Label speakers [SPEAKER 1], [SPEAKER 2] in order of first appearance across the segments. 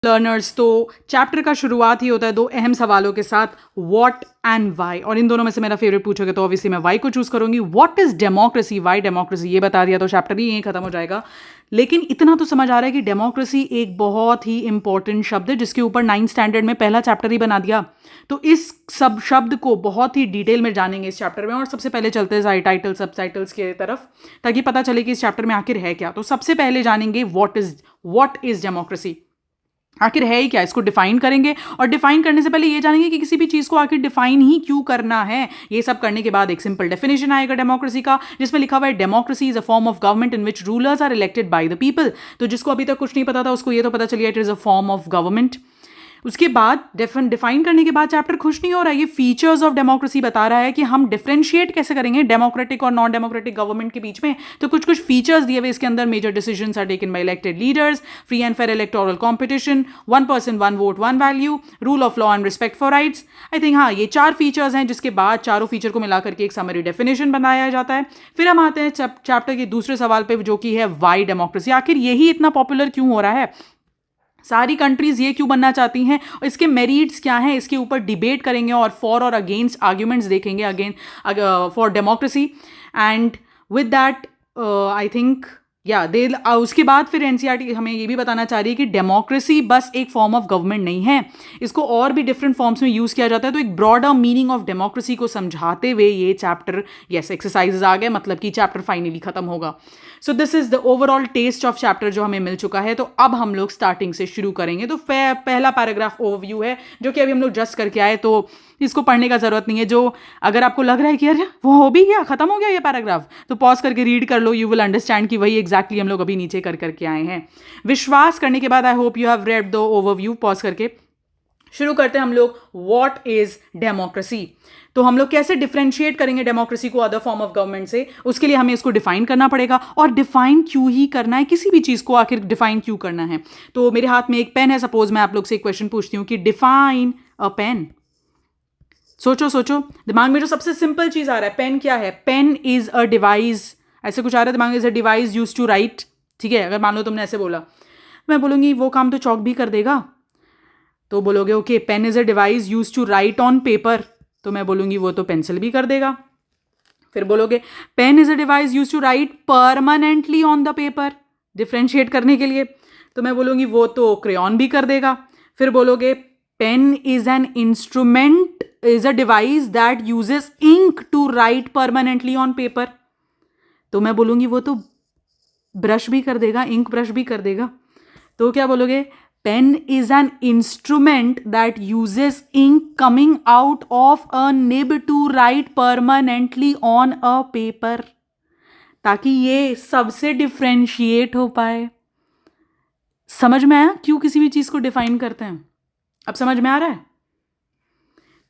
[SPEAKER 1] Learners, तो chapter का शुरुआत ही होता है दो अहम सवालों के साथ, व्हाट एंड वाई। और इन दोनों में से मेरा फेवरेट पूछोगे तो ऑब्वियसली मैं वाई को चूज करूंगी। What is democracy, Y democracy, ये बता दिया तो चैप्टर ही यहीं खत्म हो जाएगा। लेकिन इतना तो समझ आ रहा है कि डेमोक्रेसी एक बहुत ही इंपॉर्टेंट शब्द है जिसके ऊपर 9th स्टैंडर्ड में पहला चैप्टर ही बना दिया। तो इस सब शब्द को बहुत ही डिटेल में जानेंगे इस चैप्टर में। और सबसे पहले चलते हैं टाइटल सब टाइटल्स की तरफ, ताकि पता चले कि इस चैप्टर में आखिर है क्या। तो सबसे पहले जानेंगे व्हाट इज डेमोक्रेसी, आखिर है ही क्या, इसको डिफाइन करेंगे। और डिफाइन करने से पहले ये जानेंगे कि किसी भी चीज को आखिर डिफाइन ही क्यों करना है। ये सब करने के बाद एक सिंपल डेफिनेशन आएगा डेमोक्रेसी का, जिसमें लिखा हुआ है democracy is a form of government in which rulers are elected by the people. तो जिसको अभी तक कुछ नहीं पता था उसको ये तो पता चलिए it is a form of government. उसके बाद डिफाइन करने के बाद चैप्टर खुश नहीं हो रहा है, ये फीचर्स ऑफ डेमोक्रेसी बता रहा है कि हम डिफरेंशिएट कैसे करेंगे डेमोक्रेटिक और नॉन डेमोक्रेटिक गवर्नमेंट के बीच में। तो कुछ कुछ फीचर्स दिए हुए इसके अंदर, major decisions are taken by elected leaders, free and fair electoral competition, 1 person 1 vote 1 value, rule of law and respect for rights. I think हाँ, ये 4 फीचर्स हैं, जिसके बाद चारों फीचर को मिलाकर के एक समरी डेफिनेशन बनाया जाता है। फिर हम आते हैं चैप्टर के दूसरे सवाल पे, जो कि है वाई डेमोक्रेसी, आखिर यही इतना पॉपुलर क्यों हो रहा है, सारी कंट्रीज ये क्यों बनना चाहती हैं और इसके मेरिट्स क्या हैं, इसके ऊपर डिबेट करेंगे और फॉर और अगेंस्ट आर्ग्यूमेंट्स देखेंगे again for democracy. And with that I think उसके बाद फिर एनसीईआरटी हमें ये भी बताना चाह रही है कि डेमोक्रेसी बस एक फॉर्म ऑफ गवर्नमेंट नहीं है, इसको और भी डिफरेंट फॉर्म्स में यूज़ किया जाता है। तो एक ब्रॉडर मीनिंग ऑफ डेमोक्रेसी को समझाते हुए ये चैप्टर, यस एक्सरसाइजेज आ गए, मतलब कि चैप्टर फाइनली खत्म होगा। So this is the overall test of chapter जो हमें मिल चुका है। तो अब हम लोग स्टार्टिंग से शुरू करेंगे। तो पहला पैराग्राफ ओवरव्यू है, जो कि अभी हम लोग जस्ट करके आए, तो इसको पढ़ने का जरूरत नहीं है। जो अगर आपको लग रहा है कि अरे वो हो भी गया, खत्म हो गया ये पैराग्राफ, तो पॉज करके रीड कर लो, यू विल अंडरस्टैंड कि वही एग्जैक्टली हम लोग अभी नीचे कर करके आए हैं। विश्वास करने के बाद आई hope you have read the overview. Pause करके शुरू करते हैं हम लोग, व्हाट इज डेमोक्रेसी। तो हम लोग कैसे डिफरेंशिएट करेंगे डेमोक्रेसी को अदर फॉर्म ऑफ गवर्नमेंट से, उसके लिए हमें इसको डिफाइन करना पड़ेगा। और डिफाइन क्यों ही करना है, किसी भी चीज को आखिर डिफाइन क्यों करना है। तो मेरे हाथ में एक पेन है, सपोज मैं आप लोग से एक क्वेश्चन पूछती हूँ कि डिफाइन अ पेन। सोचो सोचो, दिमाग में जो सबसे सिंपल चीज आ रहा है, पेन क्या है, पेन इज अ डिवाइस, ऐसे कुछ आ रहा है दिमाग में, is a device use to write. ठीक है, अगर मान लो तुमने ऐसे बोला, मैं बोलूंगी वो काम तो चौक भी कर देगा, तो बोलोगे okay pen is a device use to write on paper, तो मैं बोलूंगी वो तो पेंसिल भी कर देगा। फिर बोलोगे pen is a device use to write permanently on the paper, differentiate करने के लिए, तो मैं बोलूंगी वो तो क्रेयॉन भी कर देगा। फिर बोलोगे pen is an instrument, is a device that uses ink to write permanently on paper, तो मैं बोलूंगी वो तो ब्रश भी कर देगा, इंक ब्रश भी कर देगा। तो क्या बोलोगे, pen is an instrument that uses ink coming out of a nib to write permanently on a paper, ताकि ये सबसे डिफ्रेंशिएट हो पाए। समझ में आया क्यों किसी भी चीज को डिफाइन करते हैं? अब समझ में आ रहा है?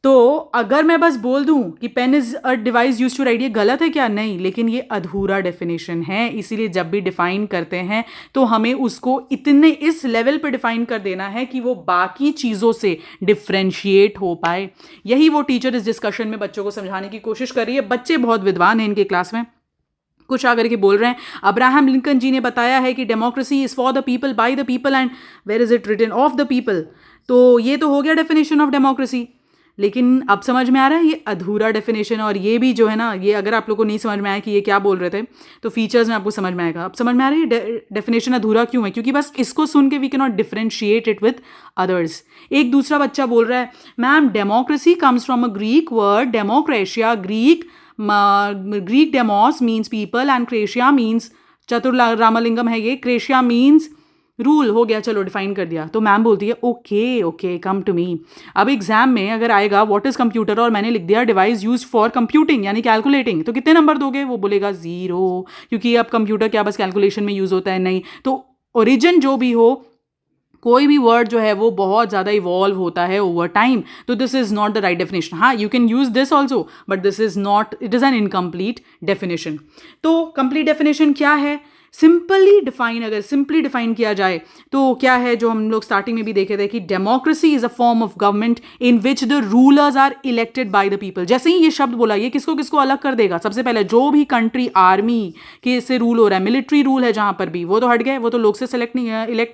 [SPEAKER 1] तो अगर मैं बस बोल दूं कि pen is a device use to write, ये गलत है क्या? नहीं, लेकिन ये अधूरा डेफिनेशन है। इसीलिए जब भी डिफाइन करते हैं तो हमें उसको इतने इस लेवल पे डिफाइन कर देना है कि वो बाकी चीज़ों से डिफ्रेंशिएट हो पाए। यही वो टीचर इस डिस्कशन में बच्चों को समझाने की कोशिश कर रही है। बच्चे बहुत विद्वान हैं इनके क्लास में, कुछ आकर के बोल रहे हैं, अब्राहम लिंकन जी ने बताया है कि democracy is for the people, by the people and where is it written, of the people. तो ये तो हो गया डेफिनेशन ऑफ डेमोक्रेसी, लेकिन अब समझ में आ रहा है ये अधूरा डेफिनेशन। और ये भी जो है ना, ये अगर आप लोग को नहीं समझ में आया कि ये क्या बोल रहे थे, तो फीचर्स में आपको समझ में आएगा। अब समझ में आ रहा है डेफिनेशन अधूरा क्यों है, क्योंकि बस इसको सुन के we can not differentiate it with others. एक दूसरा बच्चा बोल रहा है, ma'am democracy comes from a Greek word demokratia, Greek demos means people and kratia means, चतुर रामलिंगम है ये, क्रेशिया मीन्स रूल। हो गया, चलो डिफाइन कर दिया। तो मैम बोलती है okay okay come to me. अब एग्जाम में अगर आएगा व्हाट इज कंप्यूटर और मैंने लिख दिया डिवाइस यूज फॉर कंप्यूटिंग यानी कैलकुलेटिंग, तो कितने नंबर दोगे? वो बोलेगा 0, क्योंकि अब कंप्यूटर क्या बस कैलकुलेशन में यूज होता है? नहीं। तो ओरिजिन जो भी हो, कोई भी वर्ड जो है वो बहुत ज़्यादा इवॉल्व होता है ओवर टाइम। तो this is not the right definition. हाँ, you can use this also, but this is not, it is an incomplete definition. तो कंप्लीट डेफिनेशन क्या है? अगर सिंपली डिफाइन किया जाए तो क्या है, जो हम लोग स्टार्टिंग में भी देखे थे कि democracy is a form of government in which the rulers are elected by the people. जैसे ही ये शब्द बोला, ये किसको किसको अलग कर देगा? सबसे पहले जो भी कंट्री आर्मी के से रूल हो रहा है, मिलिट्री रूल है जहां पर भी, वो तो हट गए, वो तो लोग से इलेक्ट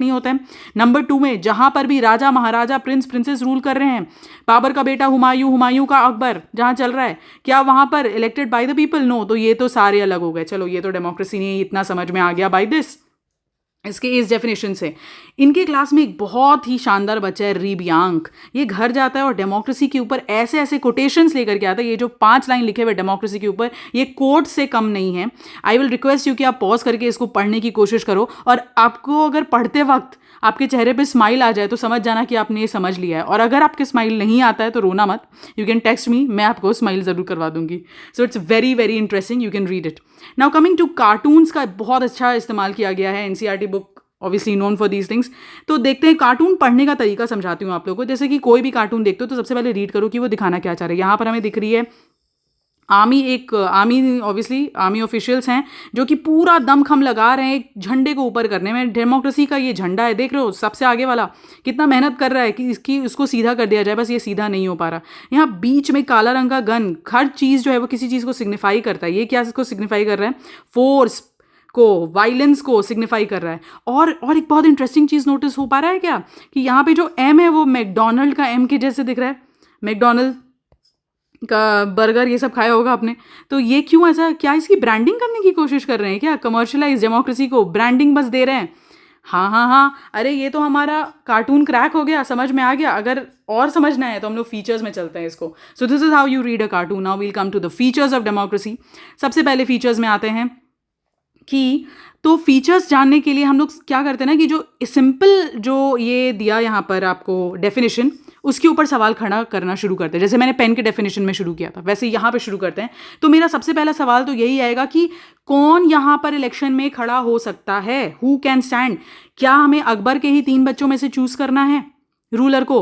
[SPEAKER 1] नहीं होते हैं। नंबर 2 में जहां पर भी राजा महाराजा प्रिंस प्रिंसेस रूल कर रहे हैं, बाबर का बेटा हुमायूं, हुमायूं का अकबर जहां चल रहा है, क्या वहां पर elected by the people? No. तो ये तो सारे अलग हो गए। चलो ये तो डेमोक्रेसी नहीं, इतना समझ में आ गया बाय दिस, इसके इस डेफिनेशन से। इनके क्लास में एक बहुत ही शानदार बच्चा है रीब यांग। ये घर जाता है और डेमोक्रेसी के ऊपर ऐसे ऐसे कोटेशंस लेकर के आता है। ये जो 5 लाइन लिखे हुए डेमोक्रेसी के ऊपर, ये कोट से कम नहीं है। आई विल रिक्वेस्ट यू कि आप पॉज करके इसको पढ़ने की कोशिश करो, और आपको अगर पढ़ते वक्त आपके चेहरे पे स्माइल आ जाए तो समझ जाना कि आपने ये समझ लिया है, और अगर आपके स्माइल नहीं आता है तो रोना मत, यू कैन टेक्स्ट मी, मैं आपको स्माइल ज़रूर करवा दूंगी। So it's very very interesting, you can read it. Now coming to cartoons का बहुत अच्छा इस्तेमाल किया गया है, NCERT book obviously known for these things. तो देखते हैं कार्टून पढ़ने का तरीका समझाती हूँ आप लोगों को। जैसे कि कोई भी कार्टून देखते हो तो सबसे पहले रीड करो कि वो दिखाना क्या चाह रहे हैं। यहाँ पर हमें दिख रही है आर्मी ऑब्वियसली आर्मी ऑफिशियल्स हैं जो कि पूरा दमखम लगा रहे हैं एक झंडे को ऊपर करने में। डेमोक्रेसी का ये झंडा है, देख रहे हो सबसे आगे वाला कितना मेहनत कर रहा है कि इसको सीधा कर दिया जाए, बस ये सीधा नहीं हो पा रहा। यहाँ बीच में काला रंग का गन, हर चीज़ जो है वो किसी चीज़ को सिग्निफाई करता है। ये क्या इसको सिग्निफाई कर रहा है? फोर्स को, वायलेंस को सिग्निफाई कर रहा है। और एक बहुत इंटरेस्टिंग चीज़ नोटिस हो पा रहा है क्या, कि यहाँ पे जो एम है वो मैकडोनल्ड का एम के जैसे दिख रहा है। मैकडोनल्ड का बर्गर ये सब खाया होगा आपने, तो ये क्यों ऐसा? क्या इसकी ब्रांडिंग करने की कोशिश कर रहे हैं क्या? कमर्शियलाइज डेमोक्रेसी को ब्रांडिंग बस दे रहे हैं। हाँ हाँ हाँ, अरे ये तो हमारा कार्टून क्रैक हो गया, समझ में आ गया। अगर और समझना है तो हम लोग फीचर्स में चलते हैं इसको। So this is how you read a cartoon. Now we'll come to the features of democracy. सबसे पहले फीचर्स में आते हैं कि, तो फीचर्स जानने के लिए हम लोग क्या करते हैं ना, कि जो सिंपल जो ये दिया यहाँ पर आपको डेफिनेशन, उसके ऊपर सवाल खड़ा करना शुरू करते हैं। जैसे मैंने पेन के डेफिनेशन में शुरू किया था, वैसे यहाँ पे शुरू करते हैं। तो मेरा सबसे पहला सवाल तो यही आएगा कि कौन यहाँ पर इलेक्शन में खड़ा हो सकता है? Who can stand? क्या हमें अकबर के ही 3 बच्चों में से चूज करना है रूलर को?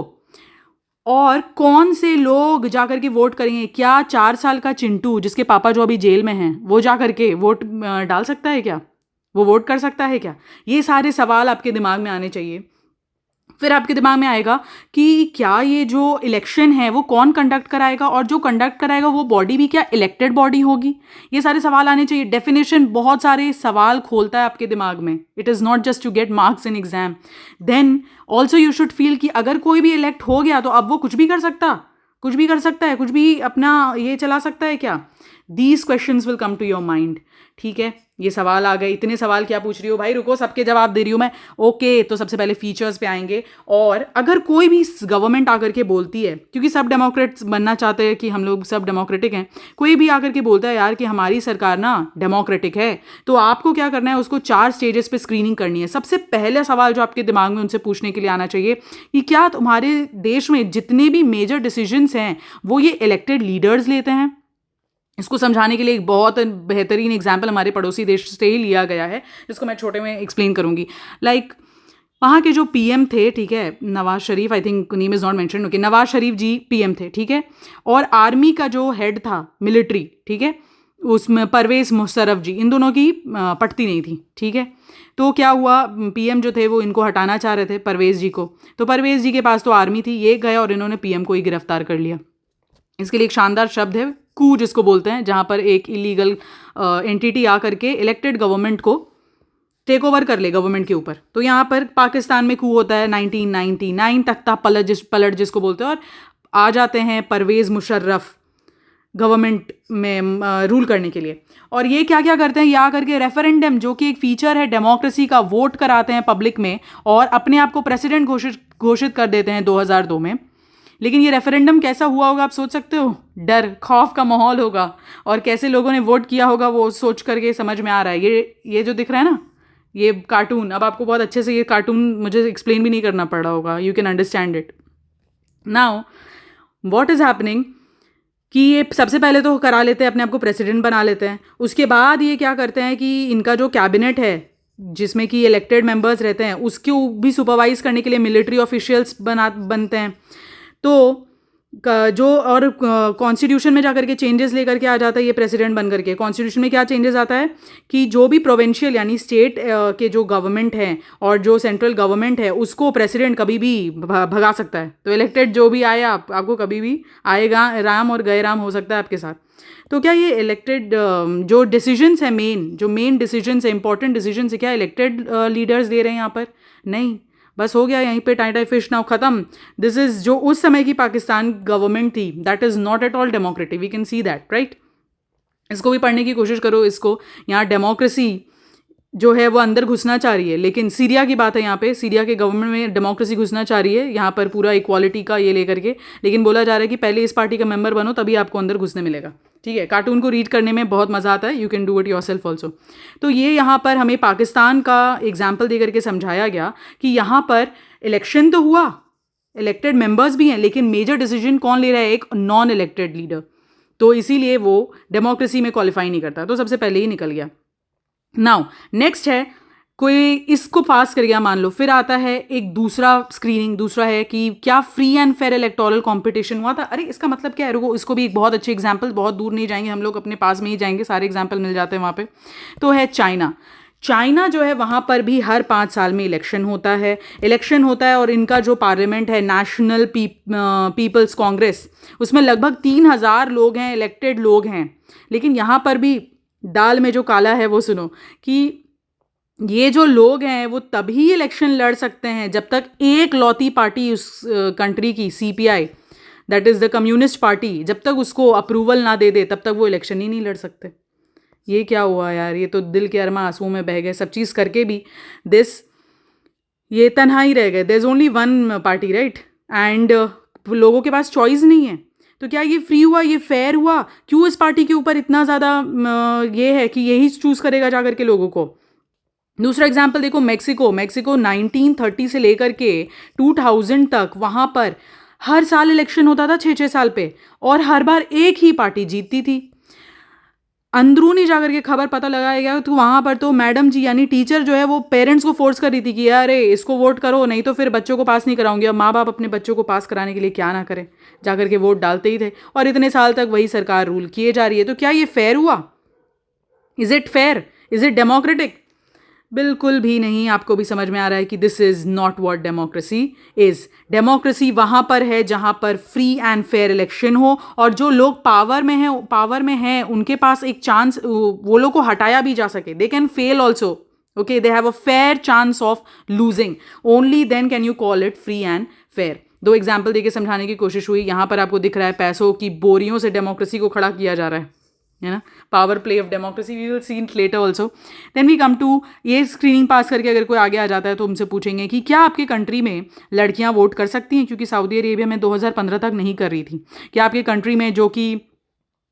[SPEAKER 1] और कौन से लोग जाकर के वोट करेंगे? क्या 4 साल का चिंटू, जिसके पापा जो अभी जेल में हैं, वो जाकर के वोट डाल सकता है क्या? वो वोट कर सकता है क्या? ये सारे सवाल आपके दिमाग में आने चाहिए। फिर आपके दिमाग में आएगा कि क्या ये जो इलेक्शन है वो कौन कंडक्ट कराएगा, और जो कंडक्ट कराएगा वो बॉडी भी क्या इलेक्टेड बॉडी होगी? ये सारे सवाल आने चाहिए। डेफिनेशन बहुत सारे सवाल खोलता है आपके दिमाग में। It is not just to get marks in exam. Then also you should feel कि अगर कोई भी इलेक्ट हो गया तो अब वो कुछ भी कर सकता है, कुछ भी अपना ये चला सकता है क्या? These questions will come to your mind. ठीक है, ये सवाल आ गए। इतने सवाल क्या पूछ रही हो भाई, रुको, सबके जवाब दे रही हूँ मैं। ओके, तो सबसे पहले फीचर्स पे आएंगे। और अगर कोई भी गवर्नमेंट आकर के बोलती है, क्योंकि सब डेमोक्रेट्स बनना चाहते हैं कि हम लोग सब डेमोक्रेटिक हैं, कोई भी आकर के बोलता है यार कि हमारी सरकार ना डेमोक्रेटिक है, तो आपको क्या करना है, उसको 4 स्टेजेस पे स्क्रीनिंग करनी है। सबसे पहला सवाल जो आपके दिमाग में उनसे पूछने के लिए आना चाहिए कि क्या तुम्हारे देश में जितने भी मेजर डिसीजंस हैं वो ये इलेक्टेड लीडर्स लेते हैं? इसको समझाने के लिए एक बहुत बेहतरीन एग्जाम्पल हमारे पड़ोसी देश से ही लिया गया है, जिसको मैं छोटे में एक्सप्लेन करूंगी। लाइक वहाँ के जो पीएम थे, ठीक है, Nawaz Sharif, I think name is not mention, okay, Nawaz Sharif ji PM थे, ठीक है। और आर्मी का जो हेड था मिलिट्री, ठीक है, उसमें परवेज़ मुशर्रफ जी, इन दोनों की पटती नहीं थी, ठीक है। तो क्या हुआ, पीएम जो थे वो इनको हटाना चाह रहे थे परवेज़ जी को, तो परवेज़ जी के पास तो आर्मी थी, ये गए और इन्होंने पीएम को ही गिरफ्तार कर लिया। इसके लिए एक शानदार शब्द है कू, जिसको बोलते हैं, जहाँ पर एक इलीगल एंटिटी आ करके इलेक्टेड गवर्नमेंट को टेक ओवर कर ले गवर्नमेंट के ऊपर। तो यहाँ पर पाकिस्तान में कू होता है 1999, तख्ता पलट जिसको बोलते हैं, और आ जाते हैं परवेज़ मुशर्रफ गवर्नमेंट में रूल करने के लिए। और ये क्या क्या करते हैं, यहाँ करके रेफरेंडम, जो कि एक फीचर है डेमोक्रेसी का, वोट कराते हैं पब्लिक में और अपने आप को प्रेसिडेंट घोषित कर देते हैं 2002 में। लेकिन ये रेफरेंडम कैसा हुआ होगा आप सोच सकते हो? डर खौफ का माहौल होगा, और कैसे लोगों ने वोट किया होगा वो सोच करके समझ में आ रहा है। ये जो दिख रहा है ना, ये कार्टून, अब आपको बहुत अच्छे से ये कार्टून मुझे एक्सप्लेन भी नहीं करना पड़ रहा होगा, you can understand it. Now what is happening कि ये सबसे पहले तो करा लेते हैं, अपने आप को प्रेसिडेंट बना लेते हैं। उसके बाद ये क्या करते हैं कि इनका जो कैबिनेट है, जिसमें कि इलेक्टेड मेंबर्स रहते हैं, उसको भी सुपरवाइज करने के लिए मिलिट्री ऑफिशियल्स बनते हैं। तो जो और कॉन्स्टिट्यूशन में जाकर के चेंजेस लेकर के आ जाता है ये प्रेसिडेंट बन करके। कॉन्स्टिट्यूशन में क्या चेंजेस आता है कि जो भी प्रोविंशियल यानी स्टेट के जो गवर्नमेंट हैं और जो सेंट्रल गवर्नमेंट है उसको प्रेसिडेंट कभी भी भगा सकता है। तो इलेक्टेड जो भी आए आपको कभी भी आएगा राम और गए राम हो सकता है आपके साथ। तो क्या ये इलेक्टेड जो डिसीजंस है जो मेन डिसीजंस है इंपॉर्टेंट डिसीजंस है क्या इलेक्टेड लीडर्स दे रहे हैं यहाँ पर? नहीं, बस हो गया यहीं पे टाई टाई फिश नाउ खत्म। दिस इज जो उस समय की पाकिस्तान गवर्नमेंट थी that is not at all democratic, we can see that right. इसको भी पढ़ने की कोशिश करो। इसको यहाँ डेमोक्रेसी जो है वो अंदर घुसना चाह रही है, लेकिन सीरिया की बात है यहाँ पे, सीरिया के गवर्नमेंट में डेमोक्रेसी घुसना चाह रही है यहाँ पर पूरा इक्वालिटी का ये लेकर के, लेकिन बोला जा रहा है कि पहले इस पार्टी का मेंबर बनो तभी आपको अंदर घुसने मिलेगा। ठीक है, कार्टून को रीड करने में बहुत मज़ा आता है, you can do it your self also. तो ये यहाँ पर हमें पाकिस्तान का एग्जाम्पल दे करके समझाया गया कि यहाँ पर इलेक्शन तो हुआ, इलेक्टेड मेंबर्स भी हैं, लेकिन मेजर डिसीजन कौन ले रहा है? एक नॉन इलेक्टेड लीडर। तो इसीलिए वो डेमोक्रेसी में क्वालिफाई नहीं करता, तो सबसे पहले ही निकल गया। नाउ नेक्स्ट है कोई इसको पास कर गया मान लो, फिर आता है एक दूसरा स्क्रीनिंग, दूसरा है कि क्या free and fair electoral competition हुआ था। अरे इसका मतलब क्या है? रुको, इसको भी एक बहुत अच्छे एग्जांपल, बहुत दूर नहीं जाएंगे हम लोग, अपने पास में ही जाएंगे, सारे एग्जांपल मिल जाते हैं वहाँ पे। तो है चाइना। चाइना जो है वहाँ पर भी हर 5 साल में इलेक्शन होता है और इनका जो पार्लियामेंट है नेशनल पीपल्स कांग्रेस, उसमें लगभग 3,000 लोग हैं, इलेक्टेड लोग हैं। लेकिन यहाँ पर भी दाल में जो काला है वो सुनो कि ये जो लोग हैं वो तभी इलेक्शन लड़ सकते हैं जब तक एक लौती पार्टी उस कंट्री की CPI that is the communist party, जब तक उसको अप्रूवल ना दे दे तब तक वो इलेक्शन ही नहीं लड़ सकते। ये क्या हुआ यार, ये तो दिल के अरमा आंसुओं में बह गए। सब चीज़ करके भी ये तन्हा ही रह गए। There is only one party right, and लोगों के पास चॉइस नहीं है। तो क्या ये फ्री हुआ, ये फेयर हुआ? क्यों इस पार्टी के ऊपर इतना ज़्यादा ये है कि यही चूज़ करेगा जा करके लोगों को? दूसरा एग्जाम्पल देखो, मेक्सिको 1930 से लेकर के 2000 तक वहाँ पर हर साल इलेक्शन होता था 6-6 साल पे, और हर बार एक ही पार्टी जीतती थी। अंदरूनी जाकर के खबर पता लगाया गया तो वहाँ पर तो मैडम जी यानी टीचर जो है वो पेरेंट्स को फोर्स कर रही थी कि अरे इसको वोट करो नहीं तो फिर बच्चों को पास नहीं कराऊंगी। अब माँ बाप अपने बच्चों को पास कराने के लिए क्या ना करें, जाकर के वोट डालते ही थे, और इतने साल तक वही सरकार रूल किए जा रही है। तो क्या ये फेयर हुआ? Is it fair? Is it democratic? बिल्कुल भी नहीं। आपको भी समझ में आ रहा है कि this is not what democracy is. Democracy वहां पर है जहां पर फ्री एंड फेयर इलेक्शन हो, और जो लोग पावर में हैं उनके पास एक चांस, वो लोग को हटाया भी जा सके। They can fail also, okay, they have a fair chance of losing, only then can you call it free and fair. 2 example देके समझाने की कोशिश हुई। यहां पर आपको दिख रहा है पैसों की बोरियों से डेमोक्रेसी को खड़ा किया जा रहा है ना, power play of democracy, we will see it later also. Then we come to ये स्क्रीनिंग पास करके अगर कोई आगे आ जाता है तो उनसे पूछेंगे कि क्या आपके कंट्री में लड़कियां वोट कर सकती हैं, क्योंकि सऊदी अरेबिया में 2015 तक नहीं कर रही थी। क्या आपके कंट्री में जो कि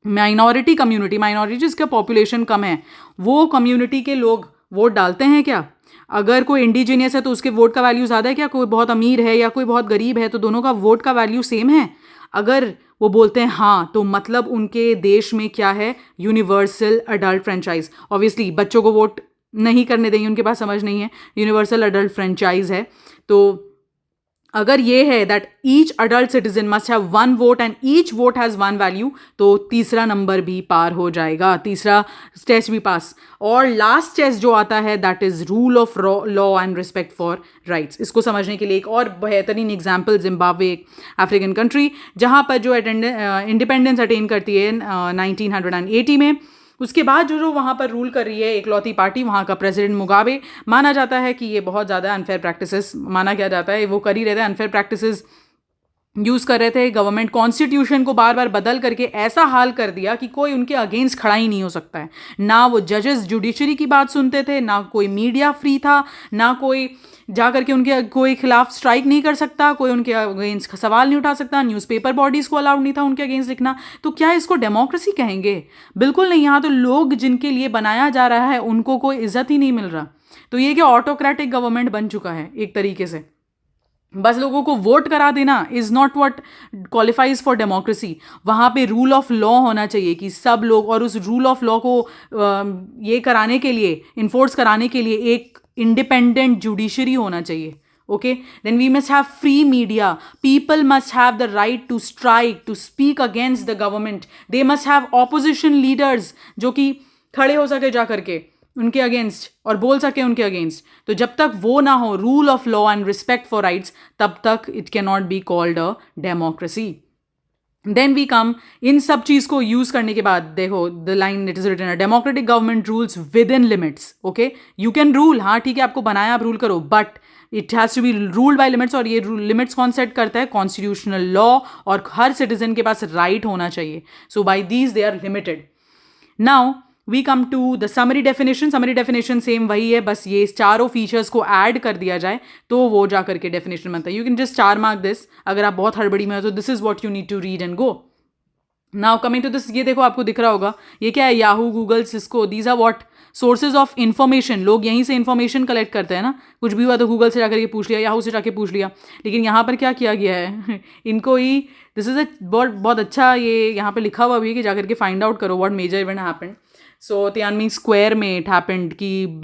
[SPEAKER 1] माइनॉरिटी जिसका पॉपुलेशन कम है, वो कम्युनिटी के लोग वोट डालते हैं क्या? अगर कोई इंडिजीनियस है तो उसके वोट का वैल्यू ज़्यादा है क्या? कोई बहुत अमीर है या कोई बहुत गरीब है तो दोनों का वोट का वैल्यू सेम है? अगर वो बोलते हैं हाँ, तो मतलब उनके देश में क्या है? Universal adult franchise. ऑब्वियसली बच्चों को वोट नहीं करने देंगे, उनके पास समझ नहीं है, यूनिवर्सल अडल्ट फ्रेंचाइज है। तो अगर ये है that each adult citizen must have 1 vote and each vote has 1 value, तो तीसरा नंबर भी पार हो जाएगा, तीसरा टेस्ट भी पास। और लास्ट टेस्ट जो आता है that is rule of law and respect for rights. इसको समझने के लिए एक और बेहतरीन एग्जाम्पल, जिम्बाब्वे, एक अफ्रीकन कंट्री जहाँ पर जो इंडिपेंडेंस अटेन करती है 1980 में, उसके बाद जो वहाँ पर रूल कर रही है एकलौती पार्टी, वहाँ का प्रेसिडेंट मुगाबे, माना जाता है कि ये बहुत ज़्यादा अनफेयर प्रैक्टिसेस, माना क्या जाता है वो कर ही रहते हैं, अनफेयर प्रैक्टिसेस यूज़ कर रहे थे। गवर्नमेंट कॉन्स्टिट्यूशन को बार बार बदल करके ऐसा हाल कर दिया कि कोई उनके अगेंस्ट खड़ा ही नहीं हो सकता है। ना वो जजेस जुडिशरी की बात सुनते थे, ना कोई मीडिया फ्री था, ना कोई जा करके उनके कोई खिलाफ स्ट्राइक नहीं कर सकता, कोई उनके अगेंस्ट सवाल नहीं उठा सकता, न्यूज़पेपर बॉडीज़ को अलाउड नहीं था उनके अगेंस्ट लिखना। तो क्या इसको डेमोक्रेसी कहेंगे? बिल्कुल नहीं। यहाँ तो लोग जिनके लिए बनाया जा रहा है उनको कोई इज्जत ही नहीं मिल रहा। तो ये क्या ऑटोक्रेटिक गवर्नमेंट बन चुका है एक तरीके से। बस लोगों को वोट करा देना is not what qualifies for democracy. वहाँ पे रूल ऑफ लॉ होना चाहिए कि सब लोग, और उस रूल ऑफ लॉ को ये कराने के लिए, इन्फोर्स कराने के लिए एक इंडिपेंडेंट जुडिशरी होना चाहिए। Okay, then we must have free media. People must have the right to strike, to speak against the government. They must have opposition leaders जो कि खड़े हो सके जा करके उनके अगेंस्ट और बोल सके उनके अगेंस्ट. तो जब तक वो ना हो, rule of law and respect for rights, तब तक it can not be called a democracy. Then we come, इन सब चीज़ को यूज़ करने के बाद देखो the line it is written, democratic government rules with in limits. Okay, you can rule, हाँ ठीक है आपको बनाया आप रूल करो, but it has to be ruled by limits. और ये लिमिट्स कौन सेट करता है? Constitutional law. और हर सिटीजन के पास राइट होना चाहिए. So by these they are limited. Now we come to the summary definition. Summary definition same वही है, बस ये चारों फीचर्स को ऐड कर दिया जाए तो वो जा करके डेफिनेशन बनता है. You can just star mark this. अगर आप बहुत हड़बड़ी में हो तो this is what you need to read and go. Now coming to this, ये देखो आपको दिख रहा होगा ये क्या है? Yahoo, Google, Cisco, these are what? Sources of information. लोग यहीं से इन्फॉर्मेशन कलेक्ट करते हैं ना. कुछ भी हुआ तो गूगल से जाकर के पूछ लिया, याहू से जाके पूछ लिया. लेकिन यहाँ पर क्या किया गया है इनको ही, दिस इज अ बहुत अच्छा, ये यहाँ पे लिखा हुआ भी है कि जाकर के फाइंड आउट करो what major event happened. So Tiananmen square में इट हैपेंड कि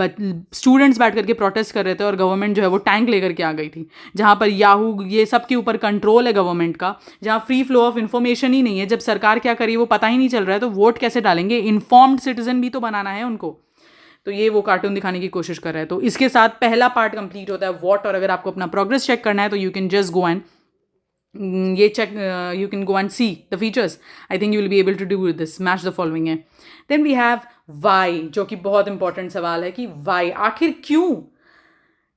[SPEAKER 1] स्टूडेंट्स बैठ करके प्रोटेस्ट कर रहे थे और गवर्नमेंट जो है वो टैंक लेकर के आ गई थी, जहाँ पर याहू ये सब के ऊपर कंट्रोल है गवर्नमेंट का, जहाँ फ्री फ्लो ऑफ इन्फॉर्मेशन ही नहीं है. जब सरकार क्या करी वो पता ही नहीं चल रहा है तो वोट कैसे डालेंगे? इन्फॉर्म्ड सिटीजन भी तो बनाना है उनको. तो ये वो कार्टून दिखाने की कोशिश कर रहा है. तो इसके साथ पहला पार्ट कंप्लीट होता है वॉट. और अगर आपको अपना प्रोग्रेस चेक करना है तो you can just go and ये check, you can go and see the features. I think you will be able to do this. Match the following है. देन वी हैव वाई, जो कि बहुत important सवाल है कि वाई, आखिर क्यों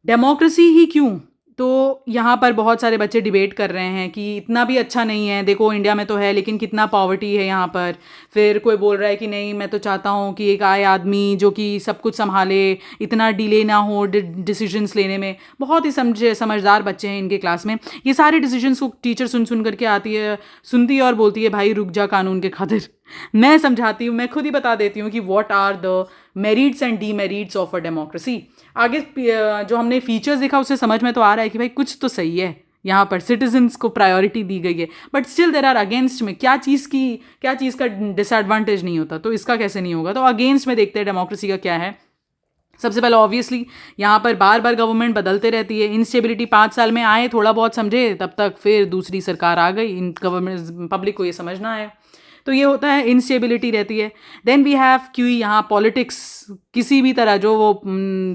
[SPEAKER 1] डेमोक्रेसी ही क्यों? तो यहाँ पर बहुत सारे बच्चे डिबेट कर रहे हैं कि इतना भी अच्छा नहीं है, देखो इंडिया में तो है लेकिन कितना पॉवर्टी है यहाँ पर. फिर कोई बोल रहा है कि नहीं मैं तो चाहता हूँ कि एक आए आदमी जो कि सब कुछ संभाले, इतना डिले ना हो डिसीजंस लेने में. बहुत ही समझदार बच्चे हैं इनके क्लास में. ये सारे डिसीजंस को टीचर सुन करके सुनती है और बोलती है भाई रुक जा कानून के खातिर. मैं समझाती हूँ, मैं खुद ही बता देती हूँ कि what are the merits and demerits of a democracy. आगे जो हमने फीचर्स देखा उससे समझ में तो आ रहा है कि भाई कुछ तो सही है, यहाँ पर सिटीजन्स को प्रायोरिटी दी गई है, but still there are against में. क्या चीज़ का डिसएडवांटेज नहीं होता तो इसका कैसे नहीं होगा? तो अगेंस्ट में देखते हैं डेमोक्रेसी का क्या है. सबसे पहले ऑब्वियसली यहाँ पर बार बार गवर्नमेंट बदलते रहती है. इंस्टेबिलिटी 5 साल में आए, थोड़ा बहुत समझे, तब तक फिर दूसरी सरकार आ गई. इन गवर्नमेंट पब्लिक को ये समझना है. तो ये होता है, इंस्टेबिलिटी रहती है. देन वी हैव क्यों यहाँ पॉलिटिक्स किसी भी तरह, जो वो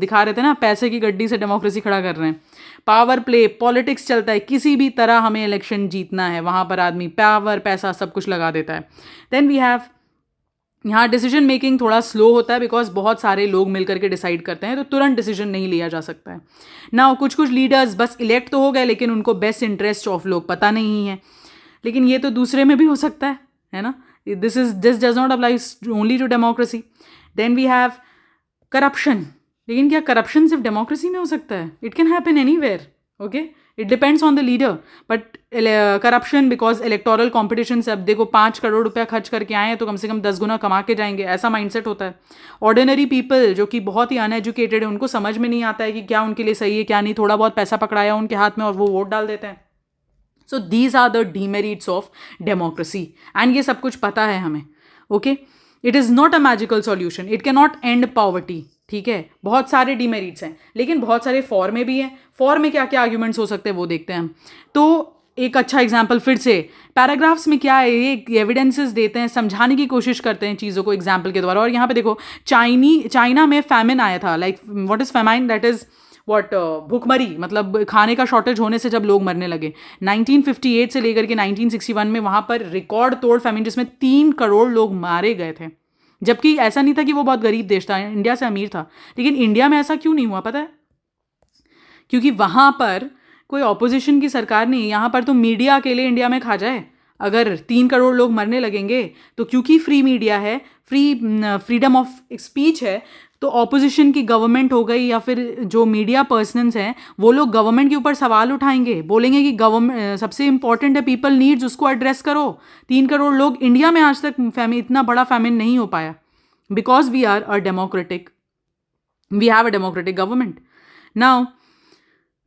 [SPEAKER 1] दिखा रहे थे ना पैसे की गड्डी से डेमोक्रेसी खड़ा कर रहे हैं. पावर प्ले, पॉलिटिक्स चलता है, किसी भी तरह हमें इलेक्शन जीतना है, वहाँ पर आदमी पावर पैसा सब कुछ लगा देता है. देन वी हैव यहाँ डिसीजन मेकिंग थोड़ा स्लो होता है बिकॉज बहुत सारे लोग मिलकर के डिसाइड करते हैं तो तुरंत डिसीजन नहीं लिया जा सकता है. ना कुछ लीडर्स बस इलेक्ट तो हो गए लेकिन उनको बेस्ट इंटरेस्ट ऑफ लोग पता नहीं है. लेकिन ये तो दूसरे में भी हो सकता है ना. This does not apply only to democracy. Then we have corruption. लेकिन क्या करप्शन सिर्फ डेमोक्रेसी में हो सकता है? It can happen anywhere. Okay, it depends on the leader. But corruption because electoral competition से, अब देखो 5 करोड़ रुपया खर्च करके आए हैं तो कम से कम 10 गुना कमा के जाएंगे, ऐसा माइंडसेट होता है. ऑर्डिनरी पीपल जो कि बहुत ही अनएजुकेटेड है, उनको समझ में नहीं आता है कि क्या उनके लिए सही है क्या नहीं. थोड़ा बहुत पैसा पकड़ाया उनके हाथ में और वो वोट डाल देते हैं. So these are the demerits of democracy and ये सब कुछ पता है हमें. Okay, it is not a magical solution, it can not end poverty. ठीक है, बहुत सारे डीमेरिट्स हैं लेकिन बहुत सारे फॉर में भी हैं. फॉर में क्या क्या आर्ग्यूमेंट्स हो सकते हैं वो देखते हैं हम. तो एक अच्छा एग्जाम्पल फिर से पैराग्राफ्स में क्या है, ये एविडेंसेस देते हैं, समझाने की कोशिश करते हैं चीज़ों को एग्जाम्पल के द्वारा. और यहाँ पे देखो चाइना में फैमिन आया था. Like what is famine? That is भूखमरी, मतलब खाने का शॉर्टेज होने से जब लोग मरने लगे. 1958 से लेकर के 1961 में वहाँ पर रिकॉर्ड तोड़ फैमिन जिसमें 3 करोड़ लोग मारे गए थे. जबकि ऐसा नहीं था कि वो बहुत गरीब देश था, इंडिया से अमीर था. लेकिन इंडिया में ऐसा क्यों नहीं हुआ पता है? क्योंकि वहाँ पर कोई ऑपोजिशन की सरकार नहीं. यहाँ पर तो मीडिया अकेले इंडिया में खा जाए. अगर 3 करोड़ लोग मरने लगेंगे तो क्योंकि फ्री मीडिया है, फ्रीडम ऑफ स्पीच है, तो ऑपोजिशन की गवर्नमेंट हो गई या फिर जो मीडिया पर्सनस हैं वो लोग गवर्नमेंट के ऊपर सवाल उठाएंगे, बोलेंगे कि गवर्नमेंट सबसे इंपॉर्टेंट है पीपल नीड्स, उसको एड्रेस करो. 3 करोड़ लोग, इंडिया में आज तक इतना बड़ा फैमिन नहीं हो पाया because we have a democratic government. Now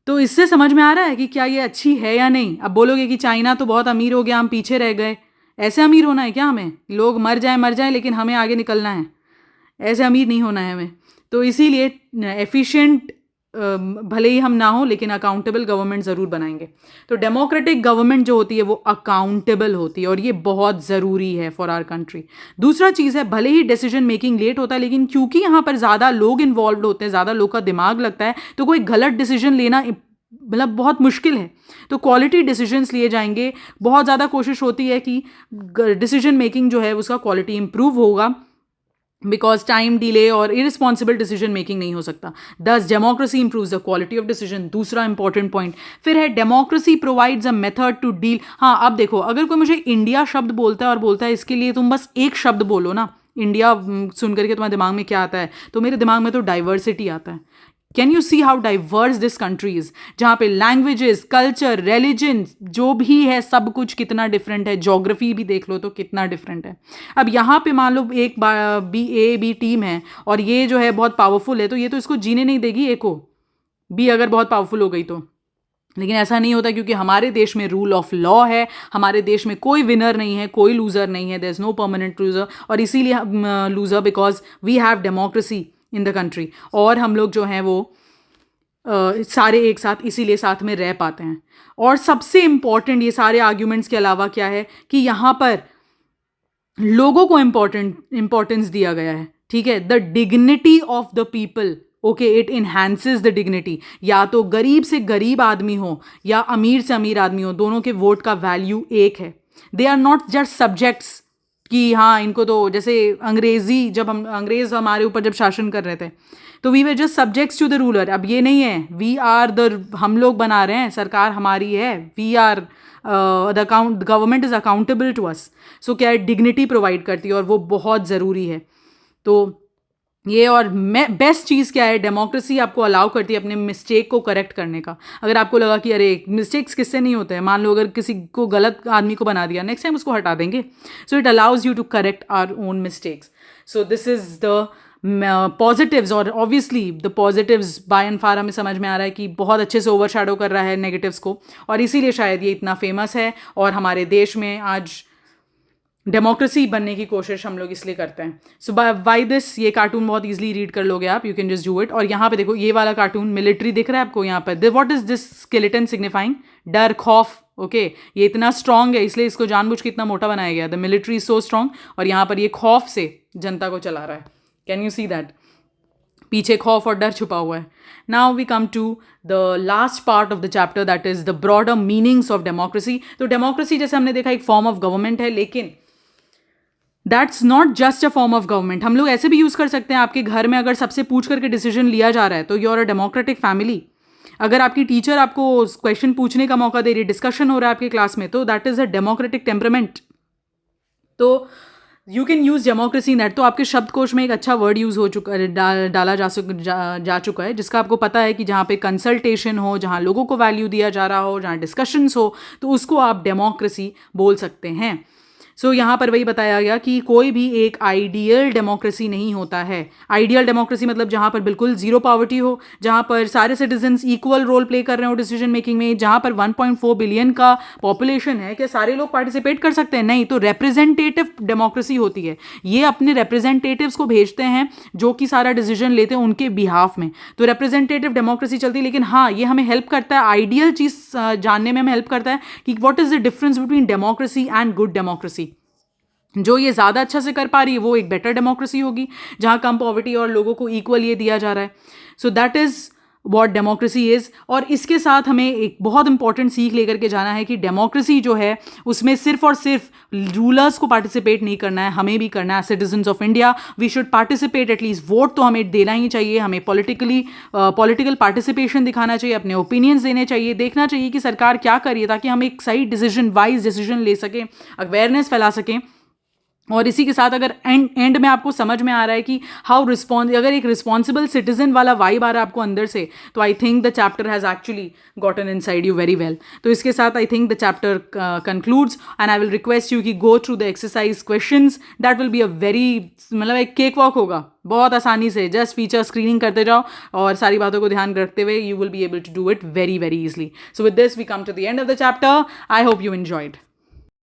[SPEAKER 1] तो इससे समझ में आ रहा है कि क्या ये अच्छी है या नहीं. अब बोलोगे कि चाइना तो बहुत अमीर हो गया, हम पीछे रह गए. ऐसे अमीर होना है क्या हमें? लोग मर जाए लेकिन हमें आगे निकलना है, ऐसे अमीर नहीं होना है हमें. तो इसीलिए एफिशिएंट भले ही हम ना हो लेकिन अकाउंटेबल गवर्नमेंट ज़रूर बनाएंगे। तो डेमोक्रेटिक गवर्नमेंट जो होती है वो अकाउंटेबल होती है और ये बहुत ज़रूरी है फॉर आवर कंट्री। दूसरा चीज़ है, भले ही डिसीजन मेकिंग लेट होता है लेकिन क्योंकि यहाँ पर ज़्यादा लोग इन्वॉल्व होते हैं, ज़्यादा लोग का दिमाग लगता है, तो कोई गलत डिसीजन लेना मतलब बहुत मुश्किल है। तो क्वालिटी डिसीजंस लिए जाएंगे, बहुत ज़्यादा कोशिश होती है कि डिसीजन मेकिंग जो है उसका क्वालिटी इंप्रूव होगा, बिकॉज टाइम डिले और इरिस्पॉन्सिबल डिसीजन मेकिंग नहीं हो सकता। Thus democracy improves the quality of decision, दूसरा इंपॉर्टेंट पॉइंट। फिर है democracy provides a method to deal. हाँ, अब देखो, अगर कोई मुझे इंडिया शब्द बोलता है और बोलता है इसके लिए तुम बस एक शब्द बोलो ना, इंडिया सुन करके तुम्हारे दिमाग में क्या आता है, तो मेरे दिमाग में तो डाइवर्सिटी आता है। Can you see how diverse this country is, जहाँ पे लैंग्वेजेस, कल्चर, रिलीजन जो भी है सब कुछ कितना डिफरेंट है, जोग्राफी भी देख लो तो कितना डिफरेंट है। अब यहाँ पे मान लो एक बी टीम है और ये जो है बहुत पावरफुल है, तो ये तो इसको जीने नहीं देगी ए को, बी अगर बहुत पावरफुल हो गई तो। लेकिन ऐसा नहीं होता, क्योंकि हमारे देश में रूल ऑफ लॉ है, हमारे देश में कोई विनर नहीं है, कोई लूजर नहीं है, there is no permanent loser, और इसीलिए loser because we have democracy in the country, और हम लोग जो हैं वो सारे एक साथ इसीलिए साथ में रह पाते हैं। और सबसे इम्पॉर्टेंट ये सारे आर्ग्यूमेंट्स के अलावा क्या है कि यहाँ पर लोगों को इम्पोर्टेंस दिया गया है, ठीक है। The dignity of the people, okay, it enhances the dignity. या तो गरीब से गरीब आदमी हो या अमीर से अमीर आदमी हो, दोनों के वोट का वैल्यू एक है। They are not just subjects कि हाँ इनको तो, जैसे अंग्रेज हमारे ऊपर जब शासन कर रहे थे तो we were just subjects to the ruler. अब ये नहीं है, वी आर द, हम लोग बना रहे हैं, सरकार हमारी है, we are the government is accountable to us. So क्या है, डिग्निटी प्रोवाइड करती है और वो बहुत ज़रूरी है। तो ये, और बेस्ट चीज़ क्या है, डेमोक्रेसी आपको अलाउ करती है अपने मिस्टेक को करेक्ट करने का। अगर आपको लगा कि अरे मिस्टेक्स किससे नहीं होते हैं, मान लो अगर किसी को गलत आदमी को बना दिया, नेक्स्ट टाइम उसको हटा देंगे। So it allows you to correct our own mistakes. So this is the positives, और obviously the positives by and far हमें समझ में आ रहा है कि बहुत अच्छे से ओवरशैडो कर रहा है नेगेटिव्स को, और इसीलिए शायद ये इतना फेमस है। और हमारे देश में आज डेमोक्रेसी बनने की कोशिश हम लोग इसलिए करते हैं। सो बाय दिस, ये कार्टून बहुत इजीली रीड कर लोगे आप, you can just do it. और यहाँ पे देखो, ये वाला कार्टून मिलिट्री दिख रहा है आपको यहाँ पर, what is this skeleton signifying? डर, खौफ, ओके। ये इतना स्ट्रांग है इसलिए इसको जानबूझ के इतना मोटा बनाया गया, the military is so strong, और यहाँ पर ये खौफ से जनता को चला रहा है। Can you see that? पीछे खौफ और डर छुपा हुआ है। Now we come to the last part of the chapter, that is the broader meanings of democracy. तो डेमोक्रेसी जैसे हमने देखा एक फॉर्म ऑफ गवर्नमेंट है, लेकिन that's not just a form of government. हम लोग ऐसे भी यूज़ कर सकते हैं, आपके घर में अगर सबसे पूछ करके डिसीजन लिया जा रहा है तो you are a democratic family. अगर आपकी टीचर आपको क्वेश्चन पूछने का मौका दे रही है, डिस्कशन हो रहा है आपके क्लास में, तो that is a democratic temperament. तो you can use democracy in that. तो आपके शब्दकोश में एक अच्छा वर्ड यूज़ हो चुका है, डाला जा चुका है, जिसका आपको पता है कि जहाँ पे कंसल्टेशन हो, जहाँ लोगों को वैल्यू दिया जा रहा हो, जहाँ डिस्कशंस हो, तो उसको आप डेमोक्रेसी बोल सकते हैं। सो यहाँ पर वही बताया गया कि कोई भी एक आइडियल डेमोक्रेसी नहीं होता है। आइडियल डेमोक्रेसी मतलब जहाँ पर बिल्कुल जीरो पॉवर्टी हो, जहाँ पर सारे सिटीजन्स इक्वल रोल प्ले कर रहे हो डिसीजन मेकिंग में, जहाँ पर 1.4 बिलियन का पॉपुलेशन है। क्या सारे लोग पार्टिसिपेट कर सकते हैं? नहीं। तो रिप्रेजेंटेटिव डेमोक्रेसी होती है, ये अपने रिप्रेजेंटेटिव्स को भेजते हैं जो कि सारा डिसीजन लेते हैं उनके बिहाफ में। तो रिप्रेजेंटेटिव डेमोक्रेसी चलती है। लेकिन हाँ, ये हमें हेल्प करता है, आइडियल चीज़ जानने में हमें हेल्प करता है कि what is the difference between democracy and good democracy. जो ये ज़्यादा अच्छा से कर पा रही है वो एक बेटर डेमोक्रेसी होगी, जहाँ कम पॉवर्टी और लोगों को इक्वल ये दिया जा रहा है। So that is what democracy is. और इसके साथ हमें एक बहुत इंपॉर्टेंट सीख लेकर के जाना है कि डेमोक्रेसी जो है उसमें सिर्फ और सिर्फ रूलर्स को पार्टिसिपेट नहीं करना है, हमें भी करना है। Citizens of India we should participate, at least vote तो हमें देना ही चाहिए। हमें पॉलिटिकल पार्टिसिपेशन दिखाना चाहिए, अपने ओपिनियंस देने चाहिए, देखना चाहिए कि सरकार क्या कर रही है, ताकि हम एक सही डिसीजन, वाइज डिसीजन ले सकें, अवेयरनेस फैला सकें। और इसी के साथ अगर एंड में आपको समझ में आ रहा है कि अगर एक रिस्पॉन्सिबल सिटीजन वाला वाइब आ रहा है आपको अंदर से, तो I think the chapter has actually gotten inside you very well. तो इसके साथ I think the chapter concludes and I will request you कि go through the exercise questions. That will be a very, मतलब एक cake walk होगा, बहुत आसानी से जस्ट फीचर स्क्रीनिंग करते जाओ और सारी बातों को ध्यान रखते हुए you will be able to do it very very easily. So with this we come to the end of the chapter. I hope you enjoyed.